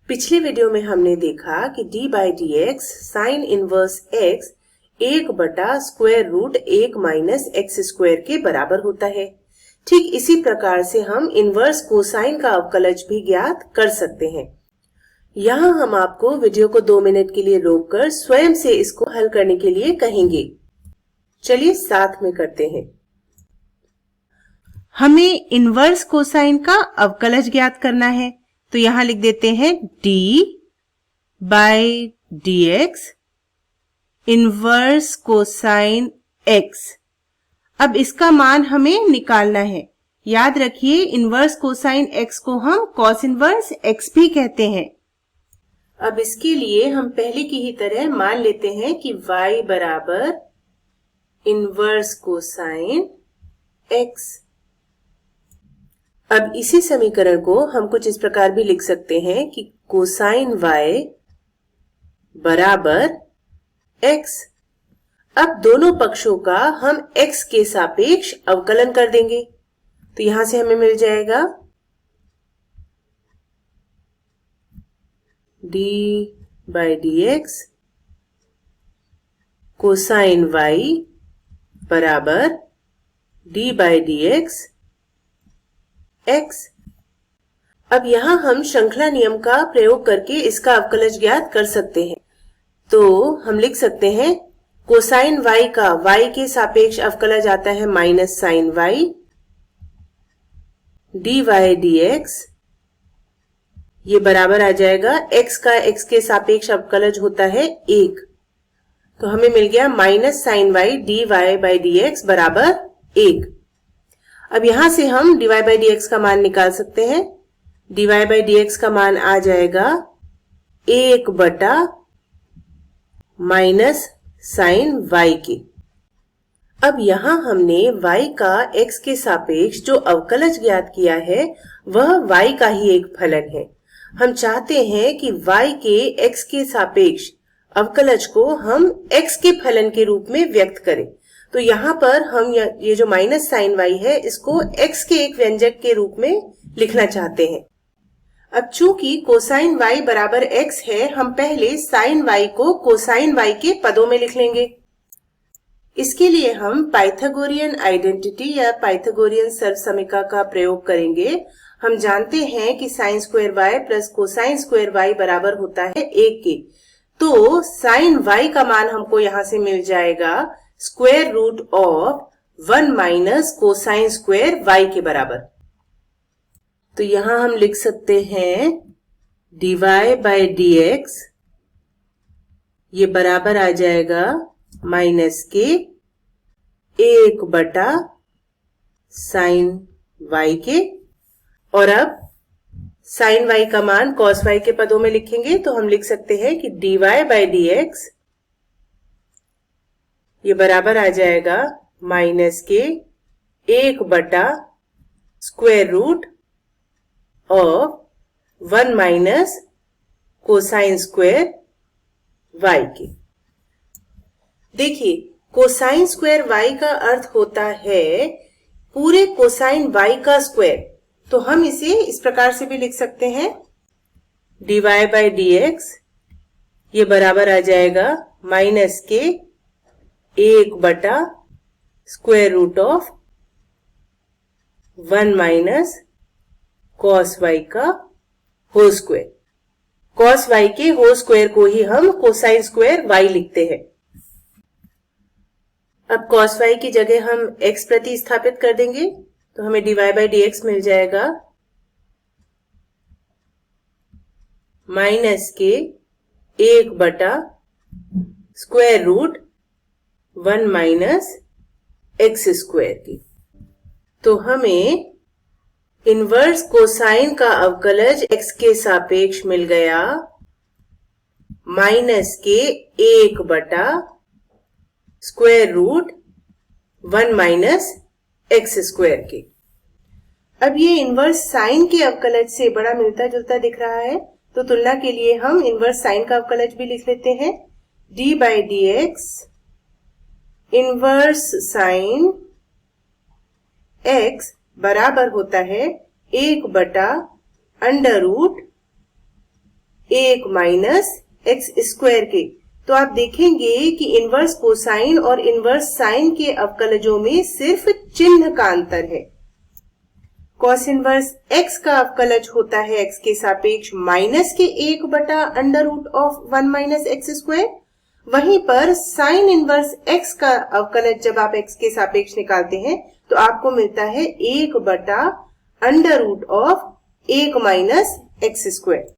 पिछले वीडियो में हमने देखा कि d by D x sine inverse x 1/√1 minus X square के बराबर होता है। ठीक इसी प्रकार से हम इनवर्स कोसाइन का अवकलज भी ज्ञात कर सकते हैं। यहाँ हम आपको वीडियो को 2 मिनट के लिए रोककर स्वयं से इसको हल करने के लिए कहेंगे। चलिए साथ में करते हैं। हमें इनवर्स कोसाइन का अवकलज ज्ञात करना है, तो यहां लिख देते हैं d by D X inverse cosine x। अब इसका मान हमें निकालना है। याद रखिए इनवर्स कोसाइन x को हम कॉस इनवर्स x भी कहते हैं। अब इसके लिए हम पहले की ही तरह मान लेते हैं कि y बराबर इनवर्स कोसाइन x। अब इसी समीकरण को हम कुछ इस प्रकार भी लिख सकते हैं कि कोसाइन y बराबर x। अब दोनों पक्षों का हम x के सापेक्ष अवकलन कर देंगे, तो यहां से हमें मिल जाएगा d by D x cosine y बराबर d by D x x। अब यहां हम श्रृंखला नियम का प्रयोग करके इसका अवकलज ज्ञात कर सकते हैं। तो हम लिख सकते हैं कोसाइन y का y के सापेक्ष अवकलज आता है minus sine y dy dx। ये बराबर आ जाएगा x का x के सापेक्ष अवकलज होता है 1, तो हमें मिल गया minus sine y dy by dx बराबर 1। अब यहां से हम dy बाई dx का मान निकाल सकते हैं। dy बाई dx का मान आ जाएगा 1 बटा माइनस साइन y के। अब यहां हमने y का x के सापेक्ष जो अवकलज ज्ञात किया है वह y का ही एक फलन है। हम चाहते हैं कि y के x के सापेक्ष अवकलज को हम x के फलन के रूप में व्यक्त करें। तो यहाँ पर हम ये जो माइनस साइन y है इसको x के एक व्यंजक के रूप में लिखना चाहते हैं। अब चूंकि कोसाइन y बराबर x है, हम पहले साइन y को कोसाइन y के पदों में लिख लेंगे। इसके लिए हम पाइथागोरियन आइडेंटिटी या पाइथागोरियन सर्वसमीका का प्रयोग करेंगे। हम जानते हैं कि sine square y plus cosine square y बराबर होता है 1 के। तो साइन y का मान हमको यहाँ से मिल जाएगा square root of 1 minus cosine square y के बराबर। तो यहां हम लिख सकते हैं dy बाई डी एक्स ये बराबर आ जाएगा माइनस के 1 बटा साइन y के। और अब साइन y का मान कॉस y के पदों में लिखेंगे, तो हम लिख सकते हैं कि dy बाई डी एक्स ये बराबर आ जाएगा माइनस के 1 बटा square root of 1 minus cosine square y के। देखिए कोसाइन स्क्वायर y का अर्थ होता है पूरे कोसाइन y का स्क्वायर, तो हम इसे इस प्रकार से भी लिख सकते हैं dy बाई डी एक्स ये बराबर आ जाएगा माइनस के 1 बटा square root of 1 minus cos y का होल स्क्वायर। कॉस y के होल स्क्वायर को ही हम कोसाइन स्क्वायर y लिखते हैं। अब कॉस y की जगह हम x प्रति स्थापित कर देंगे, तो हमें dy बाई डी एक्स मिल जाएगा माइनस के 1 बटा square root 1 minus X square की। तो हमें इनवर्स कोसाइन का अवकलज x के सापेक्ष मिल गया माइनस के 1 बटा square root 1 minus X square के। अब ये इनवर्स साइन के अवकलज से बड़ा मिलता जुलता दिख रहा है, तो तुलना के लिए हम इनवर्स साइन का अवकलज भी लिख लेते हैं। d by D X inverse sine x बराबर होता है 1 बटा under root 1 minus X square के। तो आप देखेंगे कि इनवर्स कोसाइन और इनवर्स साइन के अवकलजों में सिर्फ चिन्ह का अंतर है। कॉस इनवर्स एक्स का अवकलज होता है एक्स के सापेक्ष माइनस के 1 बटा under root of 1 minus X square. वहीं पर साइन इनवर्स एक्स का अवकलज जब आप एक्स के सापेक्ष निकालते हैं तो आपको मिलता है 1 बटा under root of 1 minus X square.